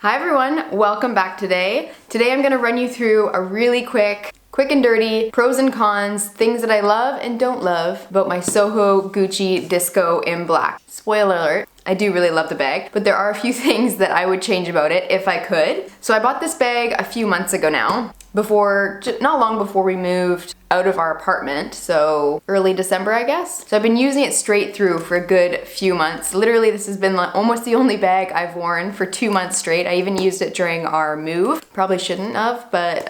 Hi everyone, welcome back today. Today I'm gonna run you through a really quick and dirty pros and cons, things that I love and don't love about my Soho Gucci Disco in black. Spoiler alert, I do really love the bag, but there are a few things that I would change about it if I could. So I bought this bag a few months ago now, not long before we moved out of our apartment, so early December, I guess. So I've been using it straight through for a good few months. Literally, this has been like almost the only bag I've worn for 2 months straight. I even used it during our move. Probably shouldn't have, but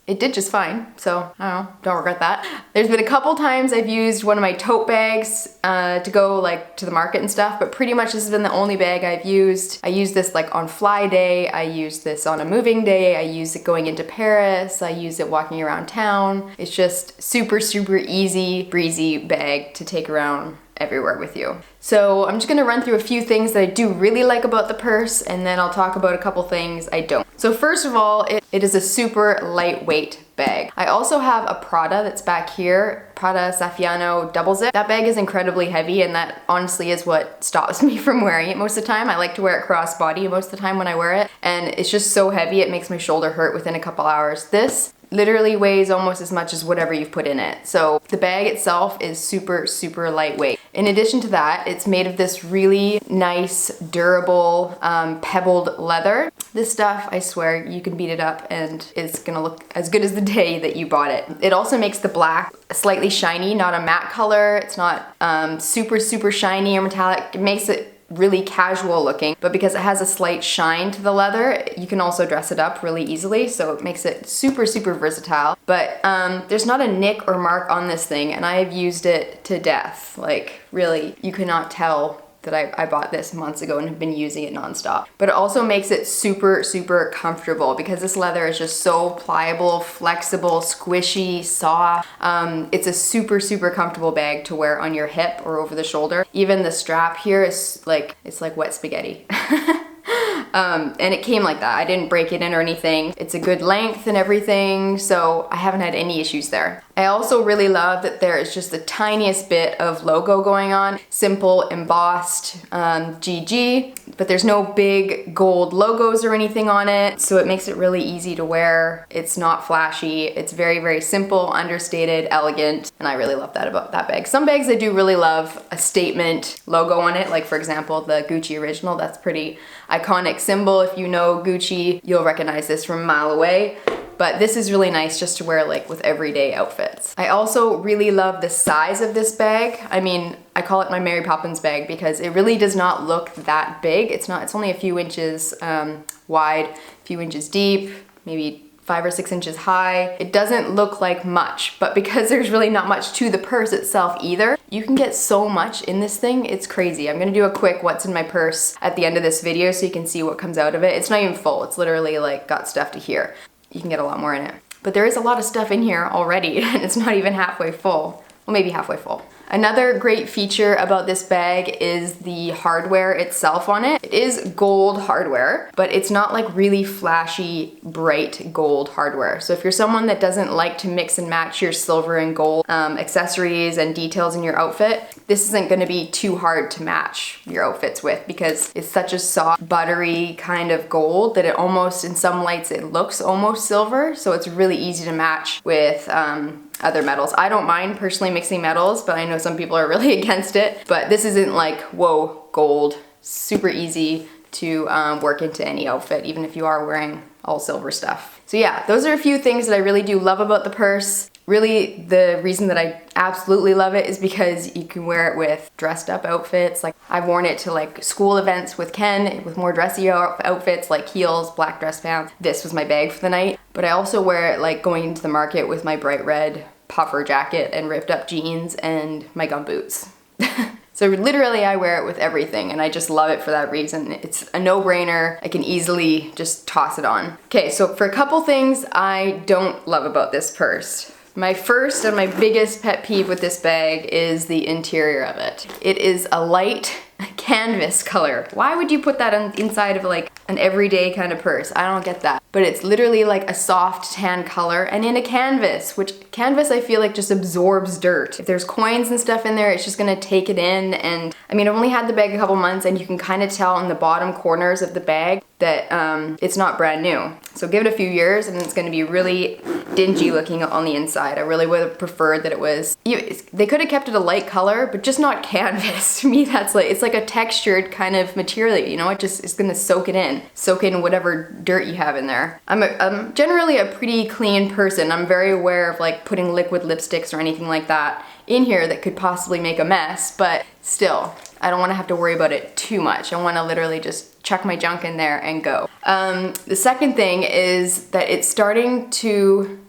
it did just fine. So I don't regret that. There's been a couple times I've used one of my tote bags to go like to the market and stuff, but pretty much this has been the only bag I've used. I used this like on fly day. I used this on a moving day. I used it going into Paris. I used it walking around town. It's just super easy, breezy bag to take around everywhere with you. So I'm just gonna run through a few things that I do really like about the purse, and then I'll talk about a couple things I don't. So first of all, it is a super lightweight bag. I also have a Prada that's back here, Prada Saffiano double zip. That bag is incredibly heavy, and that honestly is what stops me from wearing it most of the time. I like to wear it crossbody most of the time when I wear it, and it's just so heavy it makes my shoulder hurt within a couple hours. This literally weighs almost as much as whatever you've put in it. So the bag itself is super lightweight. In addition to that, it's made of this really nice, durable, pebbled leather. This stuff, I swear, you can beat it up and it's gonna look as good as the day that you bought it. It also makes the black slightly shiny, not a matte color. It's not super shiny or metallic. It makes it really casual looking, but because it has a slight shine to the leather, you can also dress it up really easily, so it makes it super versatile. But there's not a nick or mark on this thing, and I have used it to death. Like, really, you cannot tell that I bought this months ago and have been using it nonstop. But it also makes it super comfortable because this leather is just so pliable, flexible, squishy, soft. It's a super comfortable bag to wear on your hip or over the shoulder. Even the strap here is like, it's like wet spaghetti. And it came like that. I didn't break it in or anything. It's a good length and everything, so I haven't had any issues there. I also really love that there is just the tiniest bit of logo going on. Simple, embossed, GG, but there's no big gold logos or anything on it, so it makes it really easy to wear. It's not flashy. It's very simple, understated, elegant, and I really love that about that bag. Some bags I do really love a statement logo on it, like for example, the Gucci original. That's pretty iconic symbol. If you know Gucci, you'll recognize this from a mile away. But this is really nice just to wear like with everyday outfits. I also really love the size of this bag. I mean, I call it my Mary Poppins bag because it really does not look that big. It's only a few inches wide, a few inches deep, maybe 5 or 6 inches high. It doesn't look like much, but because there's really not much to the purse itself either, you can get so much in this thing, it's crazy. I'm gonna do a quick what's in my purse at the end of this video so you can see what comes out of it. It's not even full, it's literally like got stuff to here. You can get a lot more in it. But there is a lot of stuff in here already and it's not even halfway full. Well, maybe halfway full. Another great feature about this bag is the hardware itself on it. It is gold hardware, but it's not like really flashy, bright gold hardware. So if you're someone that doesn't like to mix and match your silver and gold accessories and details in your outfit, this isn't gonna be too hard to match your outfits with because it's such a soft, buttery kind of gold that it almost, in some lights, it looks almost silver. So it's really easy to match with other metals. I don't mind personally mixing metals, but I know some people are really against it. But this isn't like, whoa, gold. Super easy to work into any outfit, even if you are wearing all silver stuff. So yeah, those are a few things that I really do love about the purse. Really, the reason that I absolutely love it is because you can wear it with dressed up outfits. Like I've worn it to like school events with Ken, with more dressy outfits like heels, black dress pants. This was my bag for the night. But I also wear it like going into the market with my bright red puffer jacket and ripped up jeans and my gum boots. So literally I wear it with everything and I just love it for that reason. It's a no-brainer. I can easily just toss it on. Okay, so for a couple things I don't love about this purse. My first and my biggest pet peeve with this bag is the interior of it. It is a light canvas color. Why would you put that on inside of like an everyday kind of purse? I don't get that. But it's literally like a soft tan color and in a canvas, which canvas I feel like just absorbs dirt. If there's coins and stuff in there, it's just gonna take it in. And I mean, I've only had the bag a couple months and you can kind of tell in the bottom corners of the bag that it's not brand new. So give it a few years and it's gonna be really dingy looking on the inside. I really would have preferred that it was, they could have kept it a light color, but just not canvas. To me, that's like, it's like a textured kind of material, you know, it just is gonna soak in whatever dirt you have in there. I'm generally a pretty clean person. I'm very aware of like putting liquid lipsticks or anything like that in here that could possibly make a mess, but still, I don't wanna have to worry about it too much. I wanna literally just chuck my junk in there and go. The second thing is that it's starting to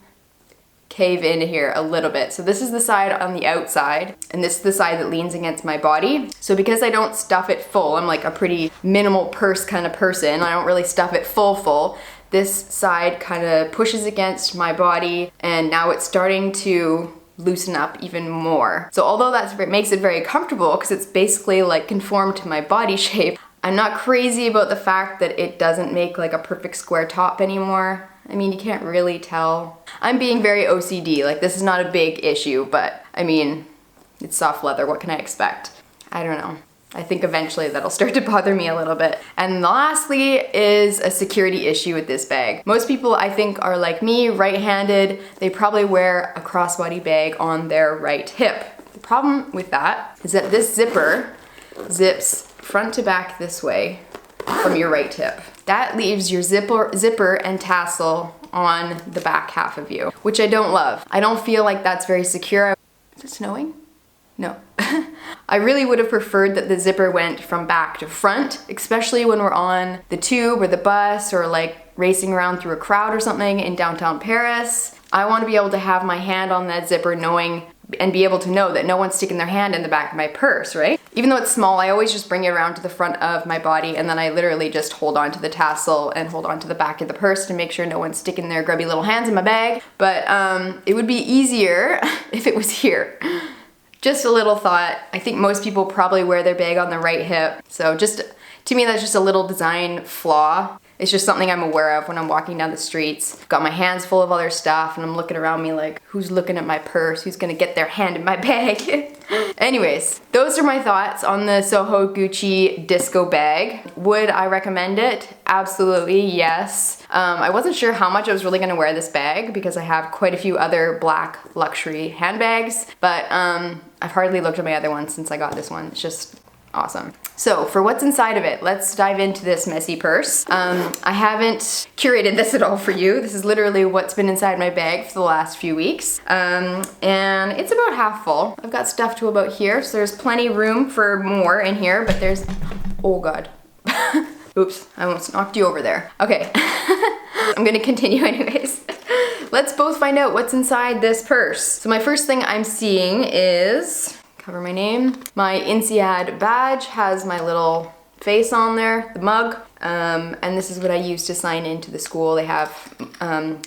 cave in here a little bit. So this is the side on the outside, and this is the side that leans against my body. So because I don't stuff it full, I'm like a pretty minimal purse kind of person, I don't really stuff it full, this side kind of pushes against my body, and now it's starting to loosen up even more. So although that makes it very comfortable, because it's basically like conformed to my body shape, I'm not crazy about the fact that it doesn't make like a perfect square top anymore. I mean, you can't really tell. I'm being very OCD, like this is not a big issue, but I mean, it's soft leather, what can I expect? I don't know. I think eventually that'll start to bother me a little bit. And lastly is a security issue with this bag. Most people I think are like me, right-handed. They probably wear a crossbody bag on their right hip. The problem with that is that this zipper zips front to back this way from your right hip. That leaves your zipper and tassel on the back half of you, which I don't love. I don't feel like that's very secure. Is it snowing? No. I really would have preferred that the zipper went from back to front, especially when we're on the tube or the bus or like racing around through a crowd or something in downtown Paris. I want to be able to have my hand on that zipper knowing and be able to know that no one's sticking their hand in the back of my purse, right? Even though it's small, I always just bring it around to the front of my body and then I literally just hold on to the tassel and hold on to the back of the purse to make sure no one's sticking their grubby little hands in my bag. But it would be easier if it was here. Just a little thought. I think most people probably wear their bag on the right hip. So just, to me, that's just a little design flaw. It's just something I'm aware of when I'm walking down the streets. Got my hands full of other stuff and I'm looking around me like, who's looking at my purse? Who's gonna get their hand in my bag? Anyways, those are my thoughts on the Soho Gucci disco bag. Would I recommend it? Absolutely, yes. I wasn't sure how much I was really gonna wear this bag because I have quite a few other black luxury handbags, but I've hardly looked at my other ones since I got this one. It's just awesome. So for what's inside of it, let's dive into this messy purse. I haven't curated this at all for you. This is literally what's been inside my bag for the last few weeks. And it's about half full. I've got stuff to about here, so there's plenty room for more in here, but there's, oh God. Oops, I almost knocked you over there. Okay, I'm gonna continue anyways. Let's both find out what's inside this purse. So my first thing I'm seeing is, cover my name. My INSEAD badge has my little face on there, the mug, and this is what I use to sign into the school. They have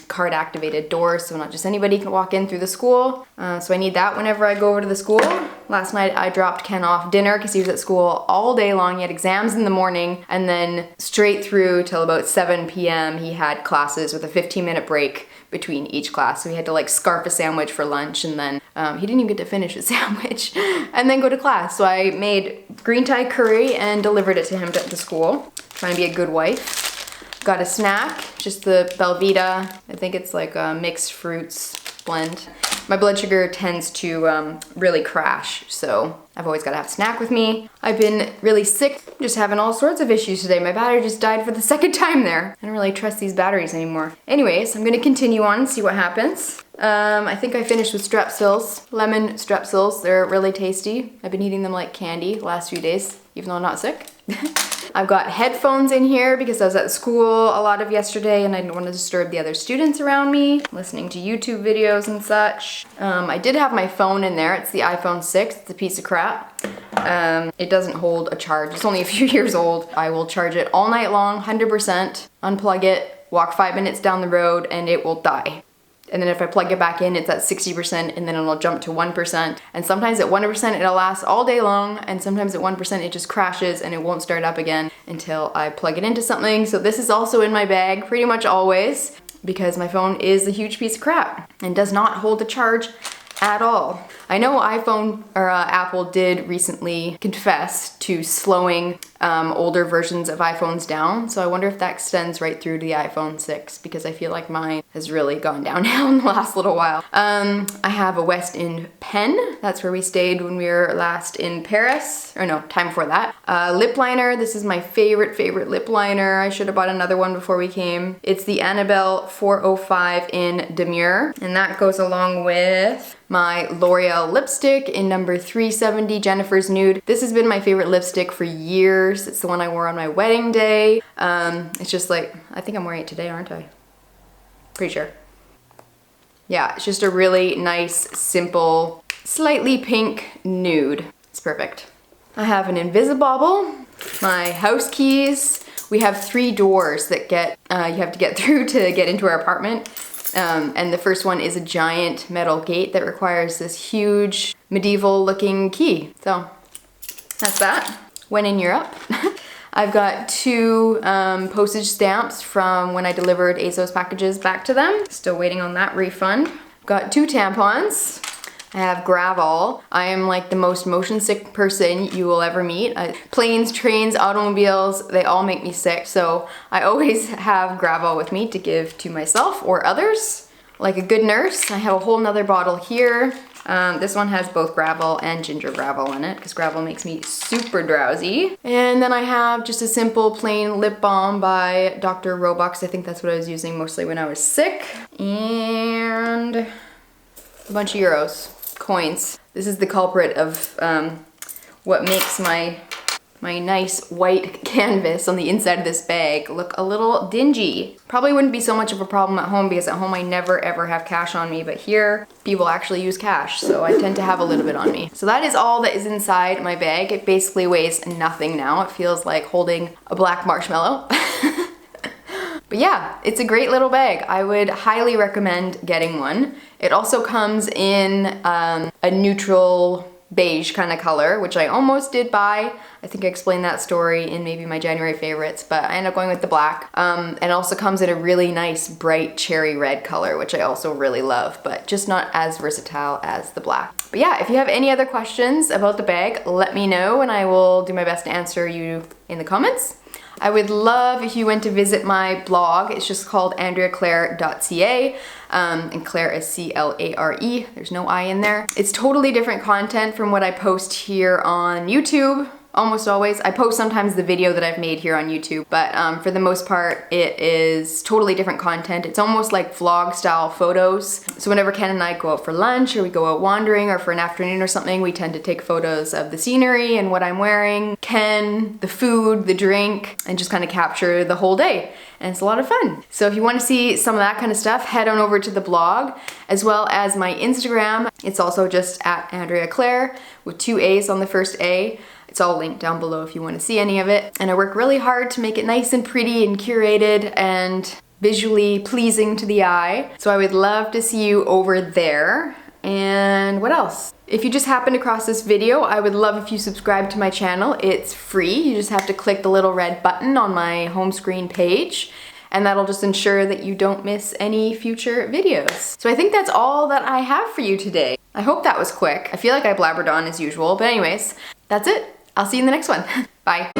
card activated doors, so not just anybody can walk in through the school. So I need that whenever I go over to the school. Last night I dropped Ken off dinner because he was at school all day long. He had exams in the morning and then straight through till about 7 p.m. he had classes with a 15-minute break between each class. So he had to like scarf a sandwich for lunch and then he didn't even get to finish his sandwich and then go to class. So I made green Thai curry and delivered it to him to school. Trying to be a good wife. Got a snack, just the Belvita. I think it's like a mixed fruits blend. My blood sugar tends to really crash, so I've always got to have a snack with me. I've been really sick, just having all sorts of issues today. My battery just died for the second time there. I don't really trust these batteries anymore. Anyways, I'm gonna continue on and see what happens. I think I finished with Strepsils, lemon Strepsils. They're really tasty. I've been eating them like candy the last few days, even though I'm not sick. I've got headphones in here because I was at school a lot of yesterday and I didn't want to disturb the other students around me, listening to YouTube videos and such. I did have my phone in there. It's the iPhone 6. It's a piece of crap. It doesn't hold a charge. It's only a few years old. I will charge it all night long, 100%, unplug it, walk 5 minutes down the road, and it will die. And then if I plug it back in, it's at 60%, and then it'll jump to 1%. And sometimes at 1%, it'll last all day long, and sometimes at 1%, it just crashes and it won't start up again until I plug it into something. So this is also in my bag pretty much always, because my phone is a huge piece of crap and does not hold a charge at all. I know iPhone or Apple did recently confess to slowing older versions of iPhones down, so I wonder if that extends right through to the iPhone 6, because I feel like mine has really gone downhill in the last little while. I have a West End pen. That's where we stayed when we were last in Paris, or no, time before that. Lip liner. This is my favorite lip liner. I should have bought another one before we came. It's the Annabelle 405 in Demure, and that goes along with my L'Oreal lipstick in number 370, Jennifer's Nude. This has been my favorite lipstick for years. It's the one I wore on my wedding day. It's just like, I think I'm wearing it today, aren't I? Pretty sure. Yeah, it's just a really nice, simple, slightly pink nude. It's perfect. I have an Invisibobble, my house keys. We have 3 doors that you have to get through to get into our apartment. And the first one is a giant metal gate that requires this huge medieval looking key. So that's that. When in Europe. I've got 2 postage stamps from when I delivered ASOS packages back to them. Still waiting on that refund. Got 2 tampons. I have Gravol. I am like the most motion sick person you will ever meet. Planes, trains, automobiles, they all make me sick. So I always have Gravol with me to give to myself or others. Like a good nurse, I have a whole nother bottle here. This one has both Gravol and ginger Gravol in it, because Gravol makes me super drowsy. And then I have just a simple plain lip balm by Dr. Robux. I think that's what I was using mostly when I was sick. And a bunch of euros. Coins. This is the culprit of what makes my nice white canvas on the inside of this bag look a little dingy. Probably wouldn't be so much of a problem at home, because at home I never ever have cash on me, but here people actually use cash, so I tend to have a little bit on me. So that is all that is inside my bag. It basically weighs nothing now. It feels like holding a black marshmallow. But yeah, it's a great little bag. I would highly recommend getting one. It also comes in a neutral beige kind of color, which I almost did buy. I think I explained that story in maybe my January favorites, but I ended up going with the black. And it also comes in a really nice bright cherry red color, which I also really love, but just not as versatile as the black. But yeah, if you have any other questions about the bag, let me know and I will do my best to answer you in the comments. I would love if you went to visit my blog. It's just called andreaclare.ca, and Claire is C-L-A-R-E. There's no I in there. It's totally different content from what I post here on YouTube. Almost always. I post sometimes the video that I've made here on YouTube, but for the most part, it is totally different content. It's almost like vlog style photos. So whenever Ken and I go out for lunch or we go out wandering or for an afternoon or something, we tend to take photos of the scenery and what I'm wearing, Ken, the food, the drink, and just kind of capture the whole day. And it's a lot of fun. So if you want to see some of that kind of stuff, head on over to the blog, as well as my Instagram. It's also just at Andrea Clare with 2 A's on the first A. It's all linked down below if you want to see any of it. And I work really hard to make it nice and pretty and curated and visually pleasing to the eye. So I would love to see you over there. And what else? If you just happened across this video, I would love if you subscribe to my channel. It's free. You just have to click the little red button on my home screen page, and that'll just ensure that you don't miss any future videos. So I think that's all that I have for you today. I hope that was quick. I feel like I blabbered on as usual, but anyways, that's it. I'll see you in the next one. Bye.